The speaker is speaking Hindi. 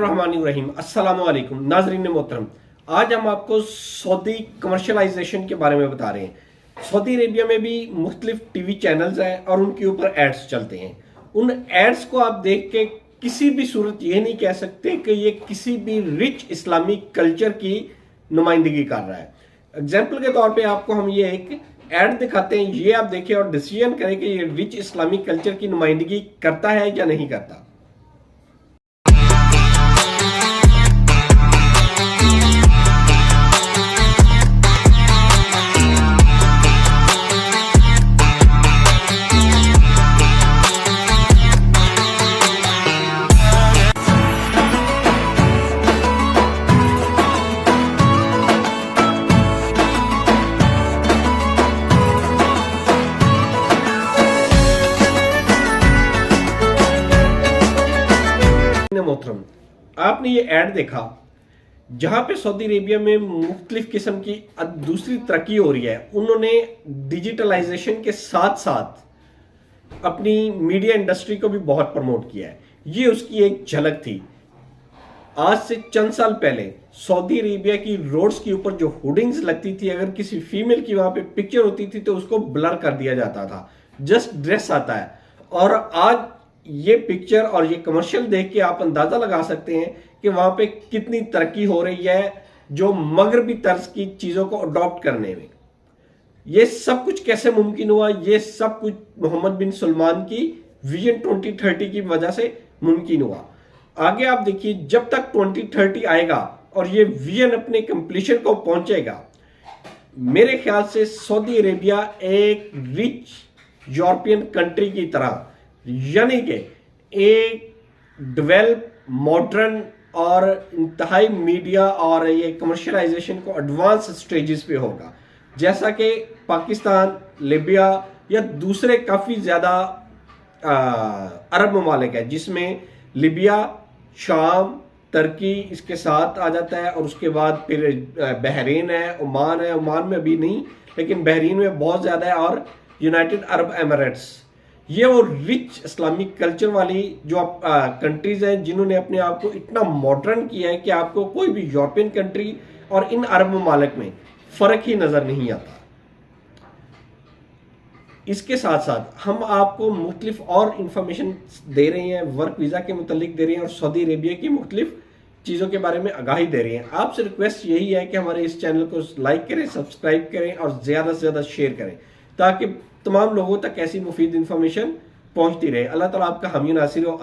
बिस्मिल्लाहिर्रहमानिर्रहीम। अस्सलामु अलैकुम नाज़रीन मोहतरम। आज हम आपको सऊदी कमर्शलाइजेशन के बारे में बता रहे हैं। सऊदी अरेबिया में भी मुख्तलिफ टीवी चैनल्स हैं और उनके ऊपर एड्स चलते हैं। उन एड्स को आप देख के किसी भी सूरत ये नहीं कह सकते कि ये किसी भी रिच इस्लामिक कल्चर की नुमाइंदगी कर रहा है। एग्जाम्पल के तौर पे आपको हम ये एक एड दिखाते हैं, ये आप देखें और डिसीजन करें कि ये रिच इस्लामिक कल्चर की नुमाइंदगी करता है या नहीं करता। मोहतरम, आपने ये ऐड देखा जहां पे सऊदी अरेबिया में मुख्तलिफ किस्म की दूसरी तरक्की हो रही है। उन्होंने डिजिटलाइजेशन के साथ साथ अपनी मीडिया इंडस्ट्री को भी बहुत प्रमोट किया है। ये उसकी एक झलक थी। आज से चंद साल पहले सऊदी अरेबिया की रोड्स के ऊपर जो होर्डिंग्स लगती थी, अगर किसी फीमेल की वहां पे पिक्चर होती थी तो उसको ब्लर कर दिया जाता था, जस्ट ड्रेस आता है। और आज ये पिक्चर और ये कमर्शियल देख के आप अंदाजा लगा सकते हैं कि वहां पे कितनी तरक्की हो रही है जो मगरबी तर्ज की चीजों को अडॉप्ट करने में। ये सब कुछ कैसे मुमकिन हुआ? ये सब कुछ मोहम्मद बिन सलमान की विजन 2030 की वजह से मुमकिन हुआ। आगे आप देखिए, जब तक 2030 आएगा और ये विजन अपने कंप्लीशन को पहुंचेगा, मेरे ख्याल से सऊदी अरेबिया एक रिच यूरोपियन कंट्री की तरह, यानी कि एक डेवलप मॉडर्न और इंतहाई मीडिया और ये कमर्शलाइजेशन को एडवांस स्टेजेस पे होगा, जैसा कि पाकिस्तान, लीबिया या दूसरे काफ़ी ज़्यादा अरब ममालिक है, जिसमें लीबिया, शाम, तुर्की इसके साथ आ जाता है। और उसके बाद फिर बहरीन है, ओमान है। ओमान में अभी नहीं, लेकिन बहरीन में बहुत ज़्यादा है। और यूनाइटेड अरब एमिरेट्स। ये वो रिच इस्लामिक कल्चर वाली जो कंट्रीज हैं जिन्होंने अपने आप को इतना मॉडर्न किया है कि आपको कोई भी यूरोपियन कंट्री और इन अरब ममालिक में फ़र्क ही नज़र नहीं आता। इसके साथ साथ हम आपको मुख्तलिफ और इंफॉर्मेशन दे रहे हैं, वर्क वीज़ा के मुतालिक दे रहे हैं और सऊदी अरेबिया की मुख्तलिफ चीज़ों के बारे में आगाही दे रहे हैं। आपसे रिक्वेस्ट यही है कि हमारे इस चैनल को लाइक करें, सब्सक्राइब करें और ज़्यादा से ज़्यादा शेयर करें, ताकि तमाम लोगों तक ऐसी मुफीद इंफॉर्मेशन पहुंचती रहे। अल्लाह ताला आपका हामी नासिर हो।